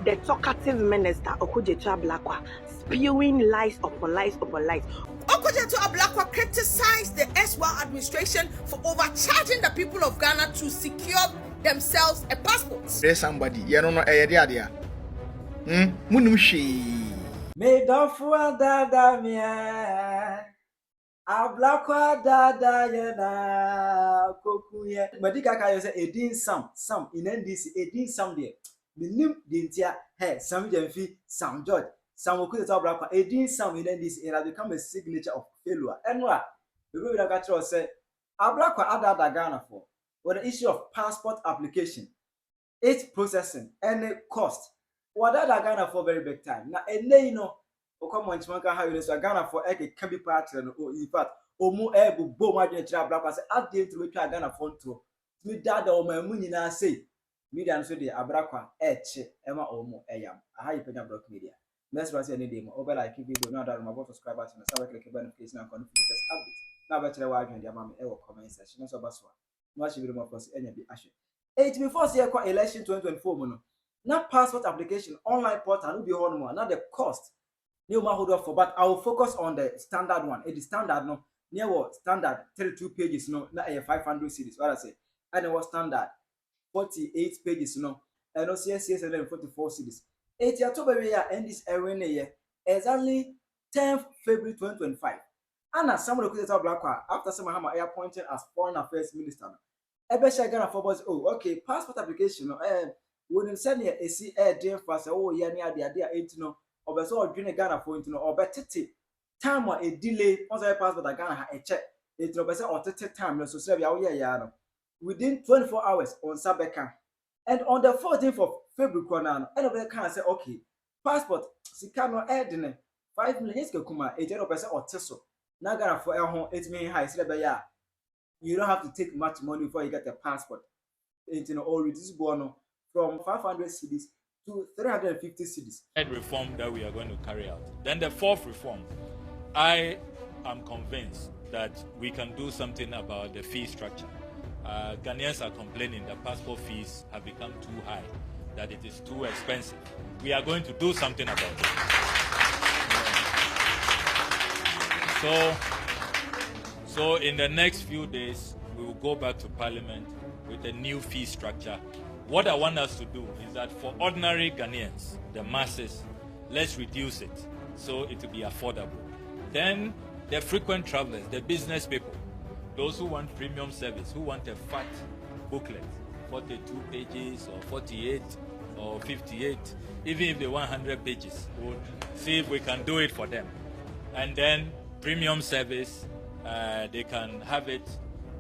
the talkative minister, Okudzeto Ablakwa, spewing lies upon lies upon lies. Okudzeto Ablakwa criticized the SWAL administration for overcharging the people of Ghana to secure themselves a passport. There's somebody, you don't know, idea. Munushi. Me dofua dada mia. Ablakwa dada yena kokuye. Madika ka yose edin sam in NDC edin sam de. Minim dintia hey Sam Jemfi Sam George Sam Okudzeto Ablakwa edin sam in NDC it has become a signature of failure. Enwa the way we got to say Ablakwa ada Ghana for the issue of passport application, its processing and the cost. What that Ghana for very big time. Now you know come on Chimanka how you so Ghana for can be part in fact omu ebu bo ma dwen kira Ablakwa say adde to twa Ghana for nto me dada o ma mu nyina say media no so de Ablakwa eche ema omu eyam aha yi Penyah block media next one say any day mo over like video no that my subscribe button na sabe click notification and continue latest updates na ba kire wa adwen dia ma me e wo comment section so ba so no achi video mo plus enya bi ahwe it before say kwa election 2024 mo no na passport application online portal no be ho no na the cost new ma hold up for, but I will focus on the standard one. It is standard no near what standard 32 pages no na 500 cedis what I say and it was standard 48 pages no and no CSS 44 cedis 80 October year and this arena year exactly 10th February 2025 and as someone who Ablakwa after some Hama air appointed as foreign affairs minister Ebesha Ghana for boys oh okay passport application no wouldn't send here a see air dear fast oh yeah near the idea 8 no or so or Ghana for into or better time or a delay on the passport that Ghana a check it no better or time so say yeah within 24 hours on Sabeka and on the 14th of February and of the can say okay passport sikano edine 5 million kuma 80% or teso na Ghana for it mean high say you don't have to take much money before you get a passport it or reduce bono from 500 cedis to 350 cedis. Reform that we are going to carry out. Then the fourth reform, I am convinced that we can do something about the fee structure. Ghanaians are complaining that passport fees have become too high, that it is too expensive. We are going to do something about it. So in the next few days, we will go back to Parliament with a new fee structure. What I want us to do is that for ordinary Ghanaians, the masses, let's reduce it so it will be affordable. Then the frequent travelers, the business people, those who want premium service, who want a fat booklet, 42 pages or 48 or 58, even if they want 100 pages, we'll see if we can do it for them. And then premium service, they can have it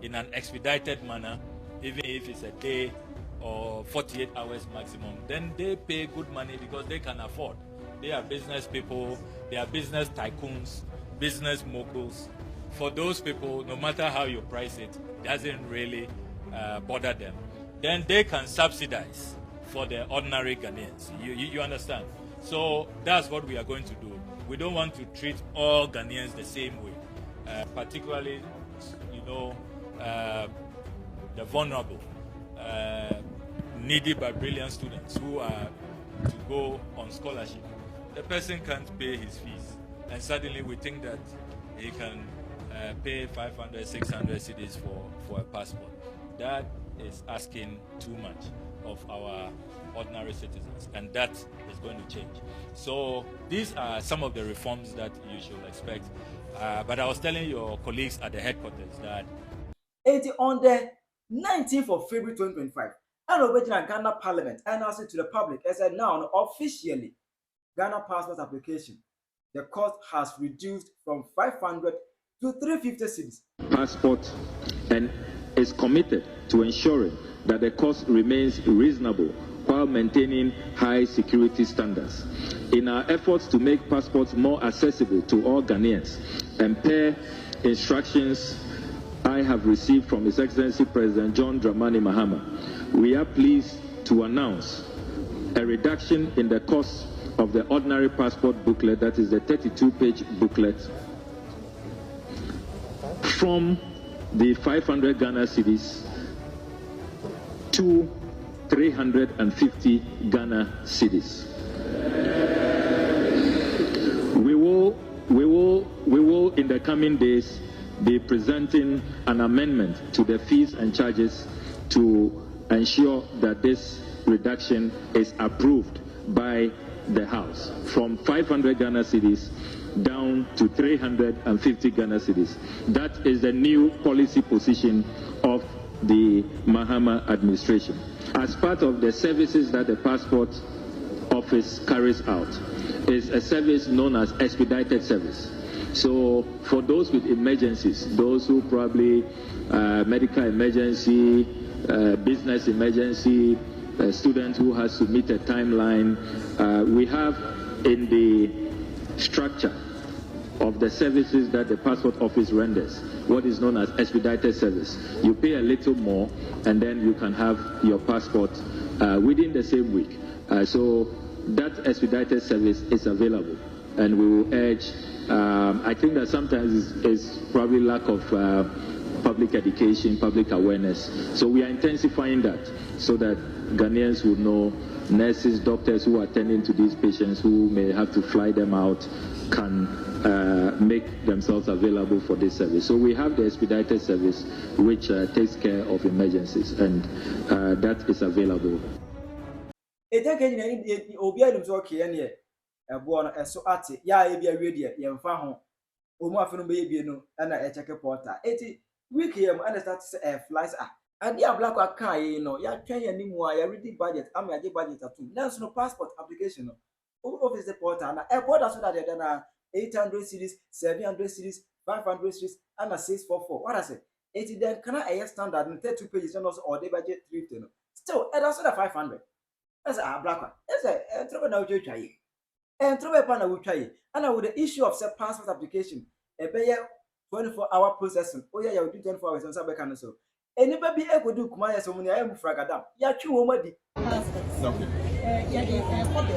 in an expedited manner, even if it's a day or 48 hours maximum. Then they pay good money because they can afford. They are business people, they are business tycoons, business moguls. For those people, no matter how you price it, doesn't really bother them. Then they can subsidize for the ordinary Ghanaians. You understand? So that's what we are going to do. We don't want to treat all Ghanaians the same way, particularly, the vulnerable, needy but brilliant students who are to go on scholarship. The person can't pay his fees, and suddenly we think that he can pay 500, 600 cedis for a passport. That is asking too much of our ordinary citizens, and that is going to change. So these are some of the reforms that you should expect. But I was telling your colleagues at the headquarters that on the 19th of February 2025, and original Ghana Parliament announced to the public as a now officially Ghana passport application, the cost has reduced from 500 to 350 cedis. Passport and is committed to ensuring that the cost remains reasonable while maintaining high security standards. In our efforts to make passports more accessible to all Ghanaians, and per instructions I have received from His Excellency President John Dramani Mahama, we are pleased to announce a reduction in the cost of the ordinary passport booklet, that is the 32-page booklet, from the 500 Ghana cedis to 350 Ghana cedis. the coming days, be presenting an amendment to the fees and charges to ensure that this reduction is approved by the House from 500 Ghana cedis down to 350 Ghana cedis. That is the new policy position of the Mahama administration. As part of the services that the Passport Office carries out, is a service known as expedited service. So for those with emergencies, those who probably medical emergency, business emergency, a student who has to meet a timeline, we have in the structure of the services that the Passport Office renders what is known as expedited service. You pay a little more and then you can have your passport within the same week. So that expedited service is available, and we will urge, I think that sometimes it's probably lack of public education, public awareness. So we are intensifying that so that Ghanaians will know, nurses, doctors who are attending to these patients who may have to fly them out can make themselves available for this service. So we have the expedited service which takes care of emergencies, and that is available. So ati ya ebi awie ye mfa ho omu afeno be ebie no na e check portal eti week yam and start to say flies and the Ablakwa kan yi no ya twen ya ni mu a ya ready budget am ya budget atu na so no passport application no office the portal na e border so that they na 800 series 700 series 500 series and 644 what I say eti then can I standard in 32 pages and also or the budget 350 no still e that's 500 as Ablakwa is a trouble na we try and trouble pana we try and with the issue of set passport application e be 24-hour processing oh yeah you do 24 hours on sabe kan so anybody be able to kuma yes omuni ayem fragadam ya twi wo madi Okay. Yeah, for the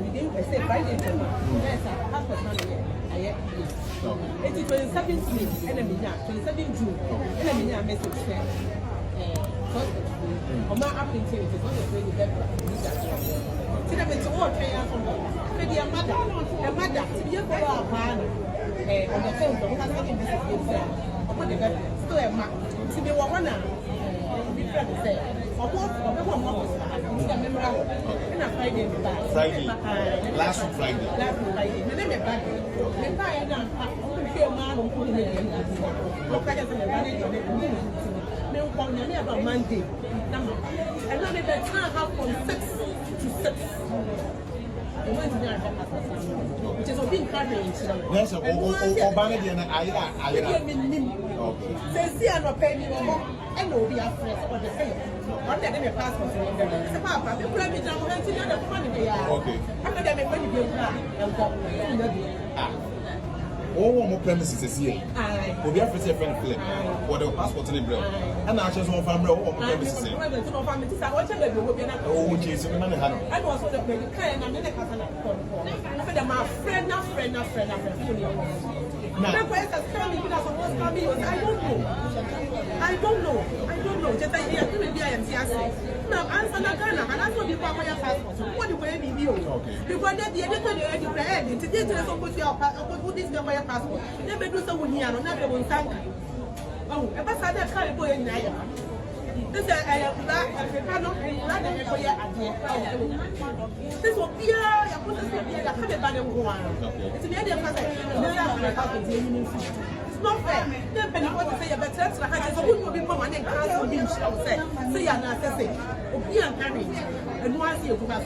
we didn't say Friday. Yes, passport now. It is 27th May, enemy now, 27th June, enemy now message sent. I'm not happening to it, it's not the way you get see them it's all train from maybe a mother, you follow a man on the phone, because I think this is himself. Upon the bed, still a man. See, they were one now. Friday. Last Friday. Monday. And now they have from 6 to 6. Which is a big coverage. Yes, and will be afraid of the same. One day, they passport. It's a papa. The problem is, I'm going to the funny they are. Okay. After they make money, they'll all more premises is here. We be after a friend flip. Or the passport in the bread. And I just want family all premises. Oh, which is a man. I was on the kind and then after them, my friend. Now, I don't know. Just I hear maybe I am just now answer na Ghana and that's what people acquire passport. What the way be okay. Because that the other today to put your put this acquire passport. Never do so here, not the one thank. Oh, if I said that can't go in there. This this will be a put it's not fair. Then when you want to say you're better, so I wouldn't be more than cancel being say you're not saying, be encouraged, and once you go back.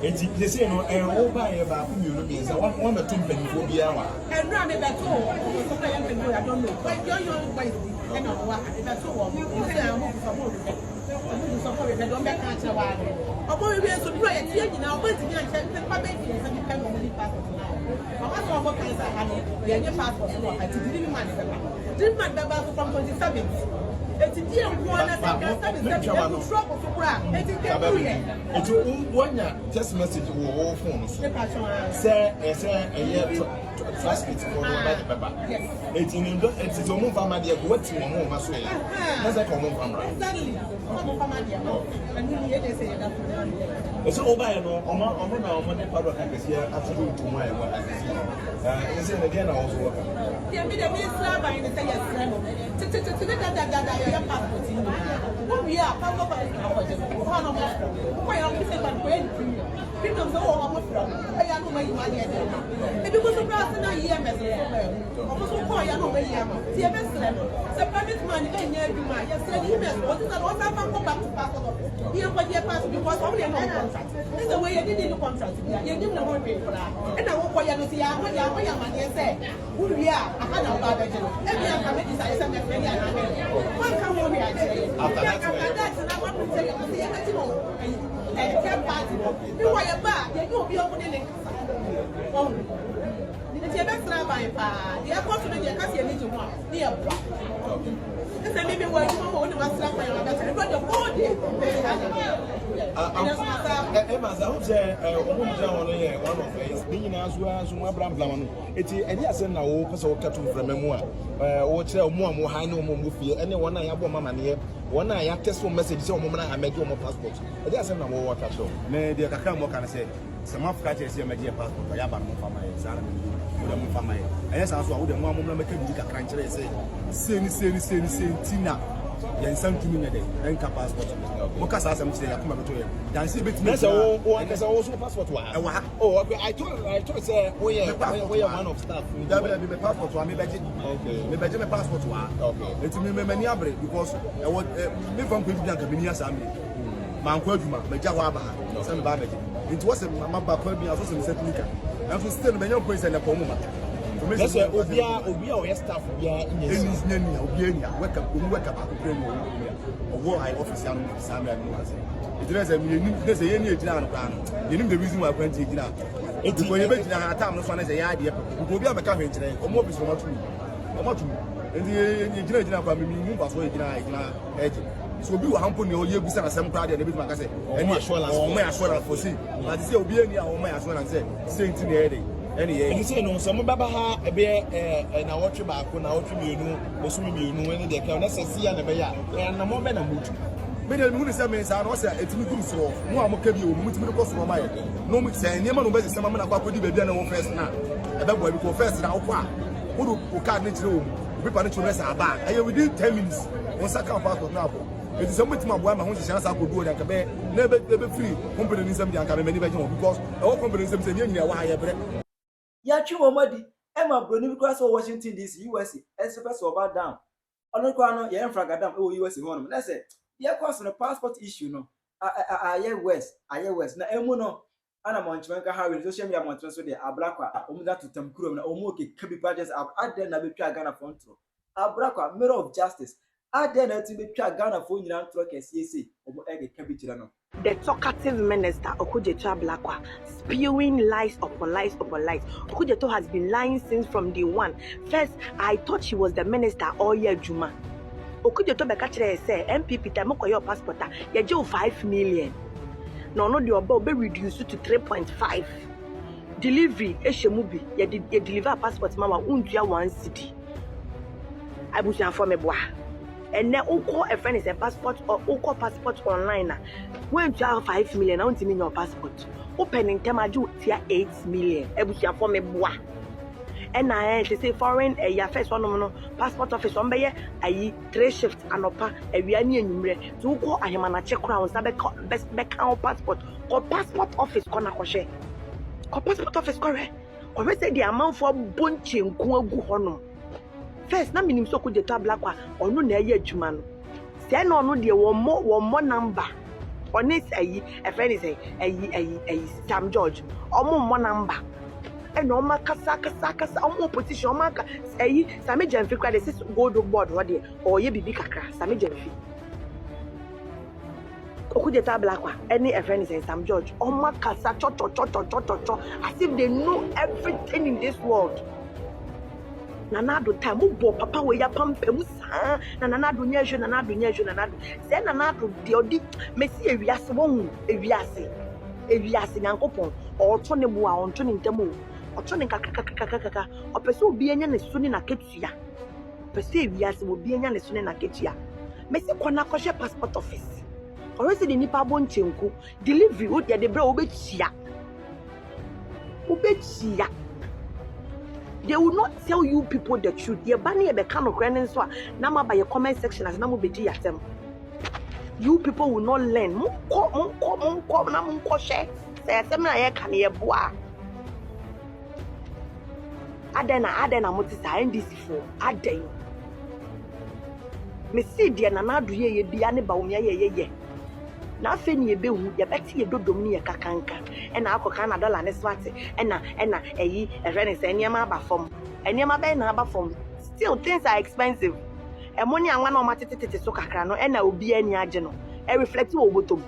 They say no, and all by about you means I want one or two before the hour. And run it at all. I don't know. But you're young, and that's all. You say I'm moving support it. I don't make a while. Although we are so bright, you know, but you can't take my baby and depend on the passport now. I'm not what kinds of honey, we are your passport. I didn't mind from 27th. It's a dear one as a trouble for Brad. It's one just message all phones. Say, a year trust it for the Baba. Yes, it's in it's a woman family. What's your home? That's a common family. So over and on the public here absolutely to my is it again also yeah, me the best slab in the yes. We are people say, oh, I'm from. I am no money. If you go to Brazil, I am a almost call you know where I am. See a best level. The private money, and you do my yes, what is that? What I go back to passport. Here, but you pass because only a contract. This is the way you did the contract. You didn't know what pay for that. And I walk for you to see how much money I say. Who we are, I had a bad agent. Every time I make this, I send a friend and I mean, one come over here. After that, and I want to tell you, see, I know. Can't party. You want your back, you'll be opening it. It's your best rabbi. The airport to the Cassia need to want near block. This is maybe where you want to slap my own. That's the whole day. Emma, I would say, one of us, being as well as my brother. It's a yes, and now, because I'll cut from memoir. Or tell more high no more movie. Anyone I have one man here. One I have test for messages on moment I made your passport. It doesn't know what I show. May the Kakam can say. Some of catches here, my dear passport. I have for my son. For my yes, I saw the one make a country say, Tina. Yen some 2 minutes and passport. Because as I'm saying, I come to him. Then see bit there's also passport. Oh, I told say we are one of staff. Me passport to me budget. Okay. Me budget my passport to okay. It's me many abre because I want me from Penyah Cabinia Sammy. Man Kwaduma, me Jawaba, some babbage. It was a mama Penyah also some technical. And to still many place and a pomuma. That's why Obia or staff in Obiania, wake up, or I office Samuel. There's a year plan. You know the reason why I went to dinner. It's when you bet a time, no one has the idea. We'll be able to come in today, or more is not true. And the general family move us away edge. So we will hamper your year with some crowd and a bit like I said, and my assurance for see. But it's Obiania or my assurance saying to the headache. You say no, some Baba a bear and I watch back when I watch you, or swim you know, when they can see and a bear, and a more than a mood. Many of the ministers are also a good so. No, I'm okay, you move to the cost of my no mix and Yaman was some man about the dinner first now. And that boy before first now. Who can't reach room? We punish the rest are back. I within 10 minutes. Once I come past now. It is something my boy, my own chance I could do and can never free. Company some young can many because all companies say, yeah, Yachi Omadi, Emma Bruni because of Washington DC, USA, as the first about down. On the corner, yeah, Fragadam, oh, USA home. That's it. Yeah, cost on a passport issue, no. I West. Now, Emuno, Anna Montmanka, how will social media Montreal, the Ablakwa, Omda to Tamkuru, and Omoki, Kabi Pages, I've then a bit Ghana Fontro. Ablakwa, mirror of justice. I then to be Ghana for you truck as CC, or egg Capitan. The Talkative Minister, Okudzeto Ablakwa, spewing lies upon lies upon lies. Okudzeto has been lying since from day one. First, I thought she was the minister all year Juma. Okudzeto Bekachere say, MPP time your passport, you jail 5 million. No, the above be reduced to 3.5. Delivery, Eshemubi, you deliver passport, mama, untia 1 city. I wish you for me, boy. And then call a friend is a passport or call passport online. When you have 5 million, I want to mean your passport. Opening time I do 8 million. Ebusia for me boy. And I say foreign your first one passport office on by a 3 shifts and opa a we number to go I am an check crown best back passport or passport office corner koshe. Or passport office correct. Or say the amount for bunching go honor. First, na minim so Okudzeto Ablakwa onu na eye adwuma no. Se na onu de wo mo number. Oni say a friend is a Sam George. Omo mo number. E no ma kasa omo position omo ka say Sami Jemfi kwa this gold board ho de or ye bibi kakra Sami Jemfi. Okudzeto Ablakwa any a friend is Sam George. Omo kasa cho as if they know everything in this world. Nanado time bo papa we ya pampem sa nanado nyejo se nanado de odi mesi ewiase won ewiase nyankopon oto ne bo a onto ne ntamo oto ne kakakakaka opese obi enya ne suni na ketua pese ewiase obi enya ne suni na ketua mesi kona koshe passport office Already the nipa bon chenku delivery wo de bra obetia. They will not tell you people the truth. Ye bani e be kan okran so na ma ba your comment section as na mo bedi yatem. You people will not learn. Munko na munko share. Say yatem na ye kan ye boa. Adena motisa NDC for aden. Me see dia na na do ye bia ne ba wo me ye. Na afe ni ebe hu ye beti ye dodom ni ye kakanka e na akoka na dollar ne swate e na eyi ehwe ne se niam aba fom eniam be na aba fom. Still things are expensive. E money anwa na o matete so kakra no e na obi ani age no e reflect wo botom.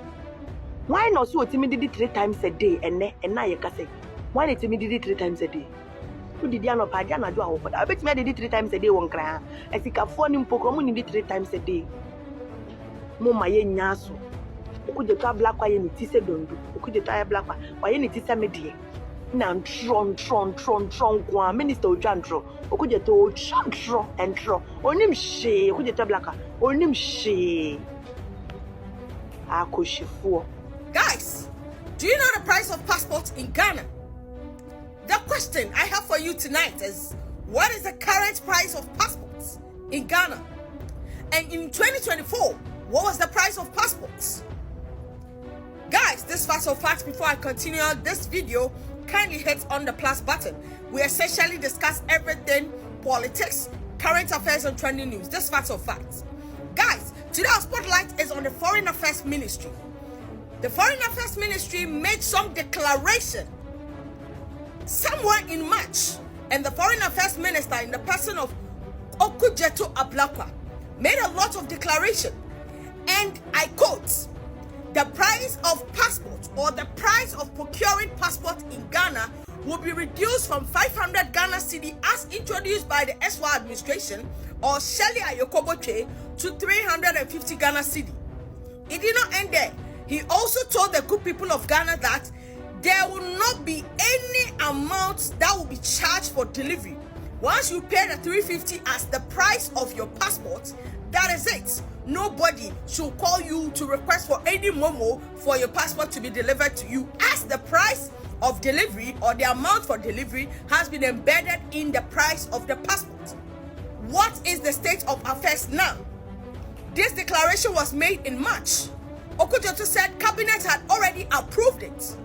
Why not so otimi didi 3 times a day ene na ye kase. Why not otimi didi 3 times a day? Who did you know paja na do awopoda? I bet me didi 3 times a day won kra. Esikafo ni mpokro mu ni didi 3 times a day. Mo maye nyaso. Okudzeto Ablakwa ye ni tise dondo. Okudzeto Ablakwa wa ye ni tise medie. Na tron kwa minister ojantro. Okudzeto ojantro entro. Onim she Okudzeto Ablakwa. Onim she. Akoshifuo. Guys, do you know the price of passports in Ghana? The question I have for you tonight is, what is the current price of passports in Ghana? And in 2024, what was the price of passports? Guys, this facts or facts, before I continue this video, kindly hit on the plus button. We essentially discuss everything, politics, current affairs, and trending news. This facts or facts. Guys, today our spotlight is on the Foreign Affairs Ministry. The Foreign Affairs Ministry made some declaration somewhere in March, and the Foreign Affairs Minister, in the person of Okudzeto Ablakwa, made a lot of declaration, and I quote, the price of passports or the price of procuring passports in Ghana will be reduced from 500 Ghana cedi as introduced by the SY administration or Shelley Ayokoboche to 350 Ghana cedi. It did not end there. He also told the good people of Ghana that there will not be any amount that will be charged for delivery. Once you pay the 350 as the price of your passport, that is it. Nobody should call you to request for any momo for your passport to be delivered to you, as the price of delivery or the amount for delivery has been embedded in the price of the passport. What is the state of affairs now? This declaration was made in March. Okudzeto said cabinet had already approved it,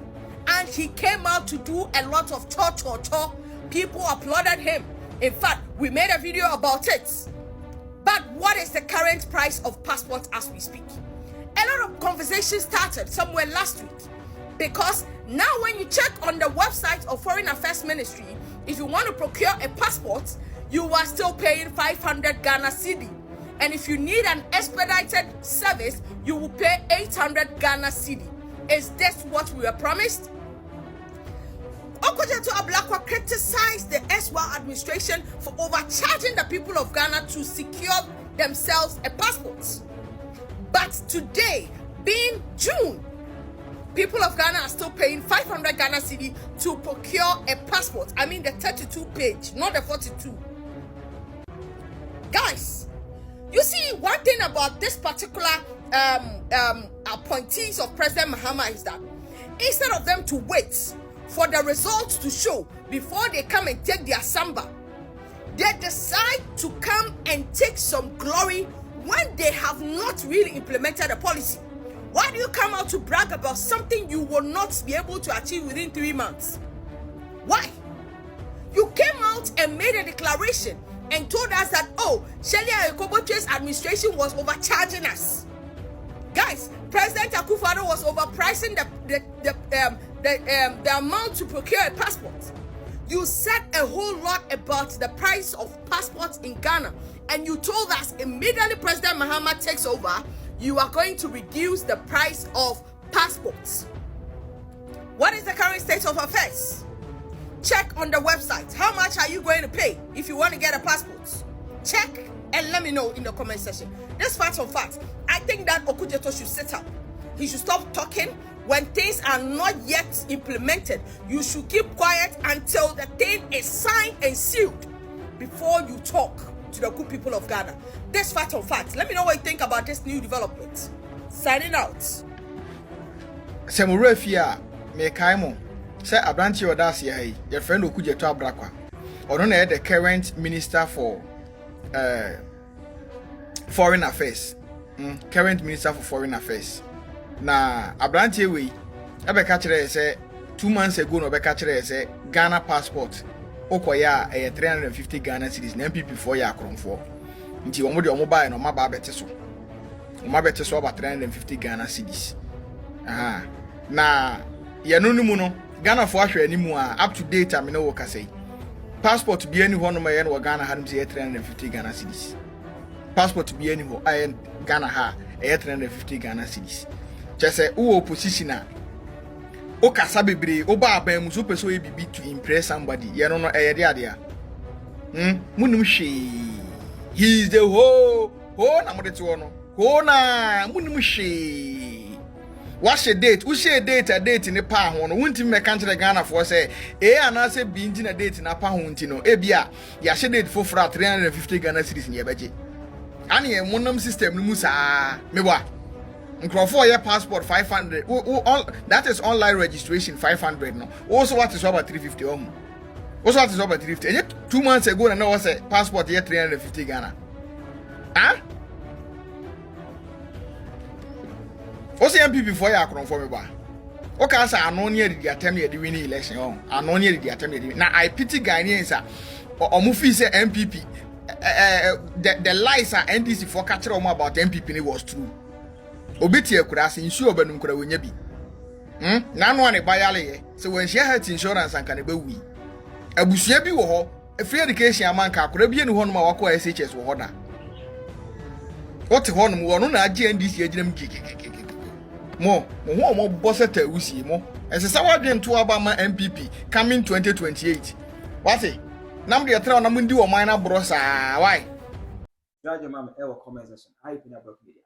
and he came out to do a lot of cho. People applauded him. In fact, we made a video about it. But what is the current price of passports as we speak? A lot of conversations started somewhere last week, because now when you check on the website of Foreign Affairs Ministry, if you want to procure a passport, you are still paying 500 Ghana cedi. And if you need an expedited service, you will pay 800 Ghana cedi. Is this what we were promised? Okudzeto Ablakwa criticized the SY administration for overcharging the people of Ghana to secure themselves a passport. But today, being June, people of Ghana are still paying 500 Ghana cedi to procure a passport. I mean the 32 page, not the 42. Guys, you see, one thing about this particular appointees of President Mahama is that instead of them to wait for the results to show before they come and take their samba, they decide to come and take some glory when they have not really implemented a policy. Why do you come out to brag about something you will not be able to achieve within 3 months? Why? You came out and made a declaration and told us that, oh, Shelley Ayokoboche's administration was overcharging us. Guys, President Akufo-Addo was overpricing the amount to procure a passport. You said a whole lot about the price of passports in Ghana, and you told us immediately President Mahama takes over, you are going to reduce the price of passports. What is the current state of affairs? Check on the website. How much are you going to pay if you want to get a passport? Check and let me know in the comment section. This facts or facts. I think that Okudzeto should sit up. He should stop talking when things are not yet implemented. You should keep quiet until the thing is signed and sealed before you talk to the good people of Ghana. This fact or fact. Let me know what you think about this new development. Signing out. Semure Fia, me kaimo. Say Abranchi Odasi hai, your friend Okudzeto Ablakwa. Or no, the current minister for foreign affairs. Current minister for foreign affairs. Na Abranchi we, ebe kachere say 2 months ago no be kachere say Ghana passport. Okoya 350 Ghana cedis na MPP for ya akromfo. Nti omo de omo buy no ma ba bete so. Omo bete so about 350 Ghana cedis. Aha. Na ye no nimu no Ghana for ahwe animu a up to date am no work say. Passport bi ani ho no ma ye no Ghana ha no say 350 Ghana cedis. Passport bi ani ho I Ghana ha 350 Ghana cedis. Chese wo opposition a o kasa bebre o ba aban mu so person e bibi to impress somebody ye no de ade munum hwe he is the ho na mo de to no ho na munum hwe what she date who she date a date ne pa ho no wunti me kan kire Ghana for say ana say bi nti na date na pa ho nti no e bia ya she date for 350 Ghana cedis ne beje ani e munum system no mu sa me ba for your passport 500. That is online registration 500 no. Also what is about 350 Also what is about 350. And yet 2 months ago and now was a passport here 350 Ghana. Huh? Also MPP for your akron for me ba. Okay, say I know near the attempt the winning election. I know near the attempt. Now I pity Ghanaians or mufi say MPP. The lies are NDC for catch about MPP was true. Obiti ekurase insu obanum kura wonya bi na no ane bayale ye se wan share health insurance anka ne bawi abusua bi wo ho free education amanka akura bi eni ho no ma wako SHS wo ho da wote ho no wo no na age NDC aginam mo ho boseta usi mo esesa wadwen to aba ma MPP coming 2028 wate nam de tra na mundi wo man na bro sa why Rajo mama ewa comment section. Hi Penyah Media.